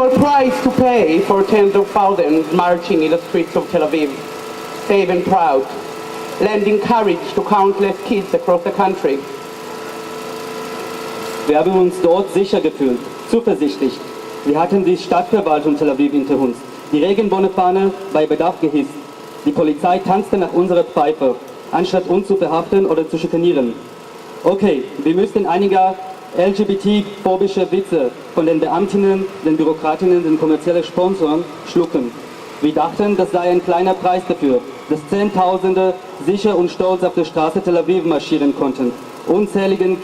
small price to pay for tens of thousands marching in the streets of Tel Aviv, safe and proud, lending courage to countless kids across the country. Wir haben uns dort sicher gefühlt, zuversichtlich. Wir hatten die Stadtverwaltung Tel Aviv hinter uns, die Regenbogenfahne bei Bedarf gehisst. Die Polizei tanzte nach unserer Pfeife, anstatt uns zu verhaften oder zu schikanieren. Okay, wir müssten einige LGBT-phobische Witze von den Beamtinnen, den Bürokratinnen, den kommerziellen Sponsoren schlucken. Wir dachten, das sei ein kleiner Preis dafür, dass Zehntausende sicher und stolz auf der Straße Tel Aviv marschieren konnten, unzähligen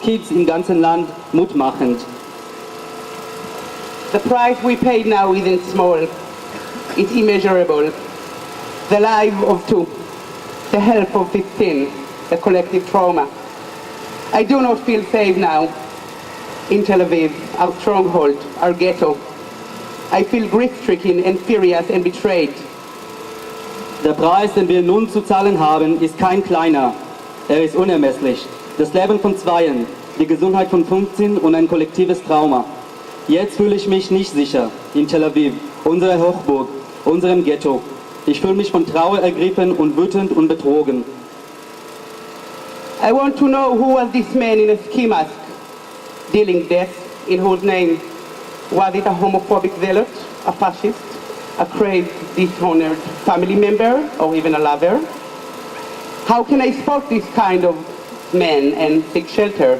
Kids im ganzen Land mutmachend. The price we pay now isn't small, it's immeasurable. The life of two, the health of 15, the collective trauma. I do not feel safe now in Tel Aviv, our stronghold, our ghetto. I feel grief-stricken and furious and betrayed. Der Preis, den wir nun zu zahlen haben, ist kein kleiner. Er ist unermesslich. Das Leben von Zweien, die Gesundheit von 15 und ein kollektives Trauma. Jetzt fühle ich mich nicht sicher in Tel Aviv, unserer Hochburg, unserem Ghetto. Ich fühle mich von Trauer ergriffen und wütend und betrogen. I want to know who was this man in a ski mask dealing death in whose name? Was it a homophobic zealot, a fascist, a crazed, dishonored family member, or even a lover? How can I spot this kind of man and seek shelter?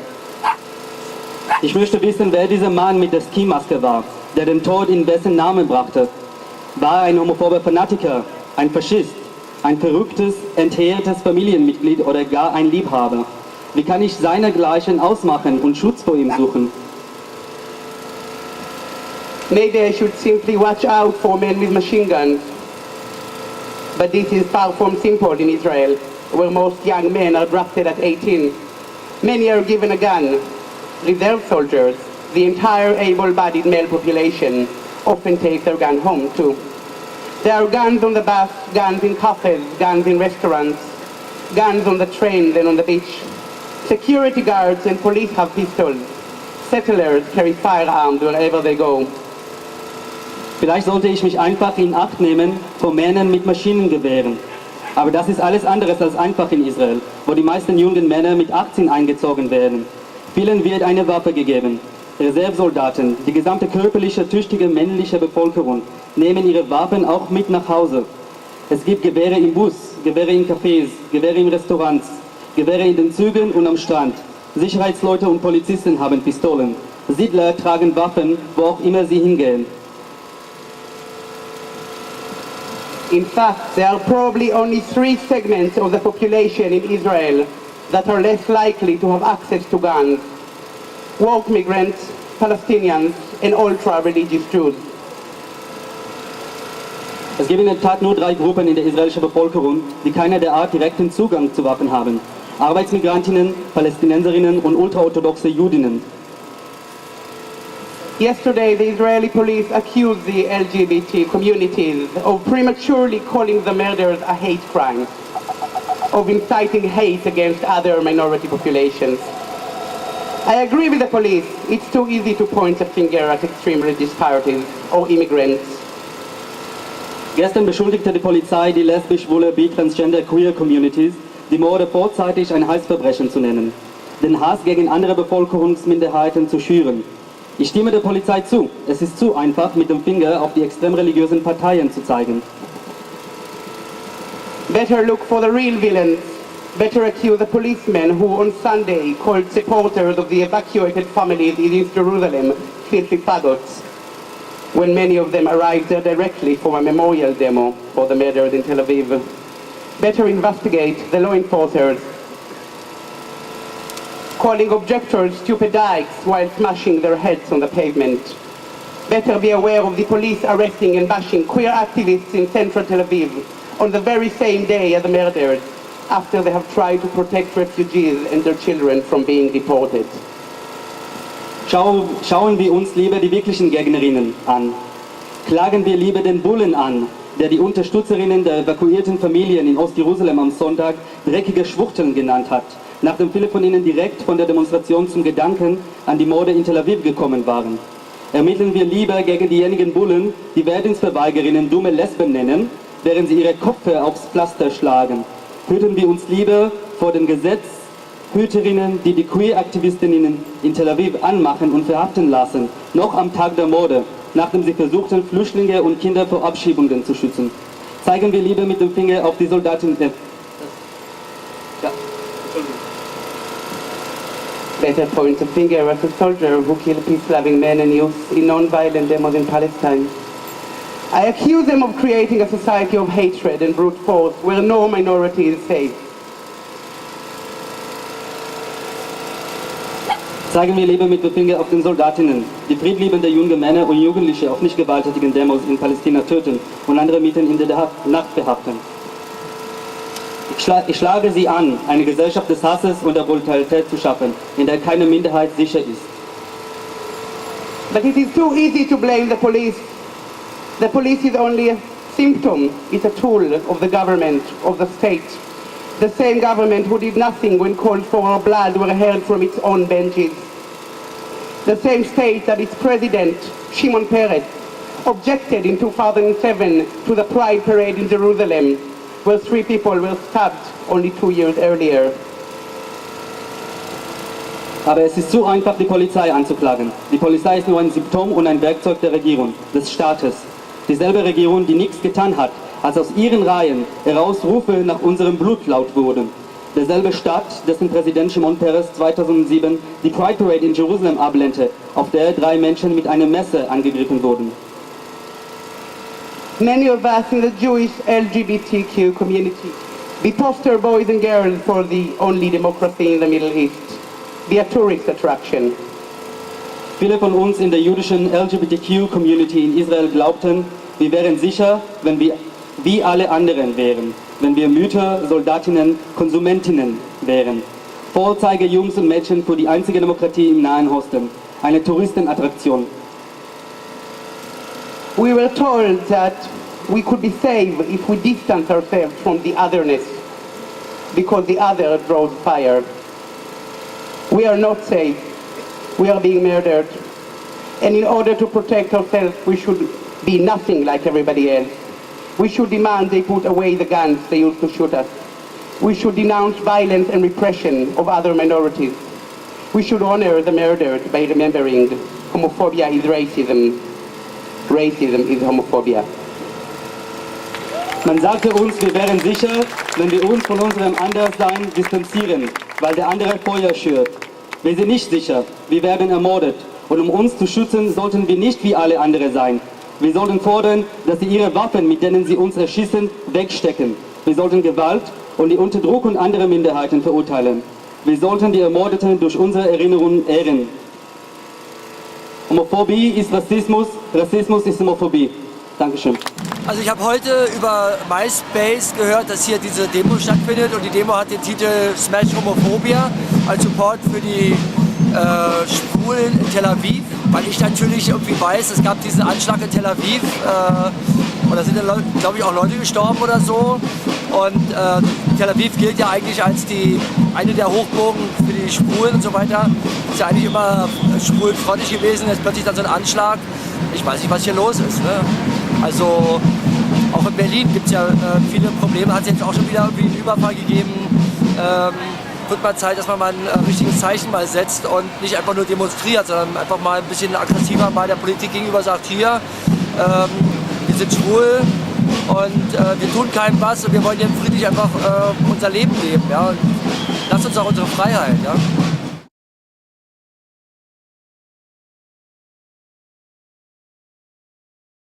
Ich möchte wissen, wer dieser Mann mit der Skimaske war, der den Tod in wessen Namen brachte. War er ein homophober Fanatiker, ein Faschist, ein verrücktes, entheertes Familienmitglied oder gar ein Liebhaber? Wie kann ich seinergleichen ausmachen und Schutz vor ihm suchen? Maybe I should simply watch out for men with machine guns. But this is far from simple in Israel, where most young men are drafted at 18. Many are given a gun. Reserve soldiers, the entire able-bodied male population, often take their gun home too. There are guns on the bus, guns in cafes, guns in restaurants, guns on the trains and on the beach. Security guards and police have pistols. Settlers carry firearms wherever they go. Vielleicht sollte ich mich einfach in Acht nehmen vor Männern mit Maschinengewehren. Aber das ist alles anderes als einfach in Israel, wo die meisten jungen Männer mit 18 eingezogen werden. Vielen wird eine Waffe gegeben. Reservesoldaten, die gesamte körperliche, tüchtige männliche Bevölkerung nehmen ihre Waffen auch mit nach Hause. Es gibt Gewehre im Bus, Gewehre in Cafés, Gewehre in Restaurants, Gewehre in den Zügen und am Strand. Sicherheitsleute und Polizisten haben Pistolen. Siedler tragen Waffen, wo auch immer sie hingehen. In fact, there are probably only 3 segments of the population in Israel that are less likely to have access to guns: work migrants, Palestinians, and ultra-religious Jews. Es gibt in der Tat nur 3 Gruppen in der israelischen Bevölkerung, die keiner derart direkten Zugang zu Waffen haben: Arbeitsmigrantinnen, Palästinenserinnen und ultraorthodoxe Judinnen. Yesterday, the Israeli police accused the LGBT communities of prematurely calling the murders a hate crime, of inciting hate against other minority populations. I agree with the police. It's too easy to point a finger at extreme religious parties or immigrants. Gestern beschuldigte die Polizei die lesbisch, schwule, bi, transgender, queer Communities, die Morde vorzeitig ein Hassverbrechen zu nennen, den Hass gegen andere Bevölkerungsminderheiten zu schüren. Ich stimme der Polizei zu. Es ist zu einfach, mit dem Finger auf die extrem religiösen Parteien zu zeigen. Better look for the real villains. Better accuse the policemen who on Sunday called supporters of the evacuated families in East Jerusalem filthy faggots, when many of them arrived there directly for a memorial demo for the murders in Tel Aviv. Better investigate the law enforcers, calling objectors stupid dykes while smashing their heads on the pavement. Better be aware of the police arresting and bashing queer activists in central Tel Aviv on the very same day as the murders, after they have tried to protect refugees and their children from being deported. Schauen wir uns lieber die wirklichen Gegnerinnen an. Klagen wir lieber den Bullen an, der die Unterstützerinnen der evakuierten Familien in Ostjerusalem am Sonntag dreckige Schwuchteln genannt hat, nachdem viele von ihnen direkt von der Demonstration zum Gedanken an die Morde in Tel Aviv gekommen waren. Ermitteln wir lieber gegen diejenigen Bullen, die Werdensverweigerinnen dumme Lesben nennen, während sie ihre Köpfe aufs Pflaster schlagen. Hüten wir uns lieber vor den Gesetzhüterinnen, die die Queer-Aktivistinnen in Tel Aviv anmachen und verhaften lassen, noch am Tag der Morde, nachdem sie versuchten, Flüchtlinge und Kinder vor Abschiebungen zu schützen. Zeigen wir lieber mit dem Finger auf die Soldaten. Better point the finger at a soldier who killed peace-loving men and youth in non-violent demos in Palestine. I accuse them of creating a society of hatred and brute force where no minority is safe. Zeigen wir lieber mit dem Finger auf den Soldatinnen, die friedliebende junge Männer und Jugendliche auf nicht gewalttätigen Demos in Palästina töten und andere mitten in der Nacht verhaften. Ich schlage sie an, eine Gesellschaft des Hasses und der Brutalität zu schaffen, in der keine Minderheit sicher ist. But it is too easy to blame the police. The police is only a symptom, it's a tool of the government, of the state. The same government who did nothing when calls for blood were heard from its own benches. The same state that its president, Shimon Peres, objected in 2007 to the Pride Parade in Jerusalem, where 3 people were stabbed only 2 years earlier. Aber es ist zu einfach, die Polizei anzuklagen. Die Polizei ist nur ein Symptom und ein Werkzeug der Regierung, des Staates. Dieselbe Regierung, die nichts getan hat, als aus ihren Reihen heraus Rufe nach unserem Blut laut wurden. Derselbe Staat, dessen Präsident Shimon Peres 2007 die Pride Parade in Jerusalem ablehnte, auf der 3 Menschen mit einem Messer angegriffen wurden. Many of us in the Jewish LGBTQ community be poster boys and girls for the only democracy in the Middle East, be a tourist attraction. Viele von uns in der jüdischen LGBTQ-Community in Israel glaubten, wir wären sicher, wenn wir wie alle anderen wären, wenn wir Mütter, Soldatinnen, Konsumentinnen wären. Vorzeige-Jungs und Mädchen für die einzige Demokratie im Nahen Osten, eine Touristenattraktion. We were told that we could be safe if we distance ourselves from the otherness, because the other draws fire. We are not safe. We are being murdered. And in order to protect ourselves, we should be nothing like everybody else. We should demand they put away the guns they used to shoot us. We should denounce violence and repression of other minorities. We should honor the murdered by remembering homophobia is racism. Racism is homophobia. Man sagte uns, wir wären sicher, wenn wir uns von unserem Anderssein distanzieren, weil der andere Feuer schürt. Wir sind nicht sicher, wir werden ermordet. Und um uns zu schützen, sollten wir nicht wie alle anderen sein. Wir sollten fordern, dass sie ihre Waffen, mit denen sie uns erschießen, wegstecken. Wir sollten Gewalt und die Unterdrückung anderer Minderheiten verurteilen. Wir sollten die Ermordeten durch unsere Erinnerungen ehren. Homophobie ist Rassismus, Rassismus ist Homophobie. Dankeschön. Also ich habe heute über MySpace gehört, dass hier diese Demo stattfindet und die Demo hat den Titel Smash Homophobia als Support für die Schwulen in Tel Aviv, weil ich natürlich irgendwie weiß, es gab diesen Anschlag in Tel Aviv und da sind dann, glaube ich, auch Leute gestorben oder so und Tel Aviv gilt ja eigentlich als eine der Hochburgen für die Schwulen und so weiter. Ist ja eigentlich immer schwulenfreundlich gewesen, jetzt plötzlich dann so ein Anschlag. Ich weiß nicht, was hier los ist. Ne? Also auch in Berlin gibt es ja viele Probleme, hat es jetzt auch schon wieder irgendwie einen Überfall gegeben. Wird mal Zeit, dass man mal ein richtiges Zeichen mal setzt und nicht einfach nur demonstriert, sondern einfach mal ein bisschen aggressiver mal der Politik gegenüber sagt, hier, wir sind schwul und wir tun keinem was und wir wollen hier friedlich einfach unser Leben leben. Ja? Und lasst uns auch unsere Freiheit. Ja?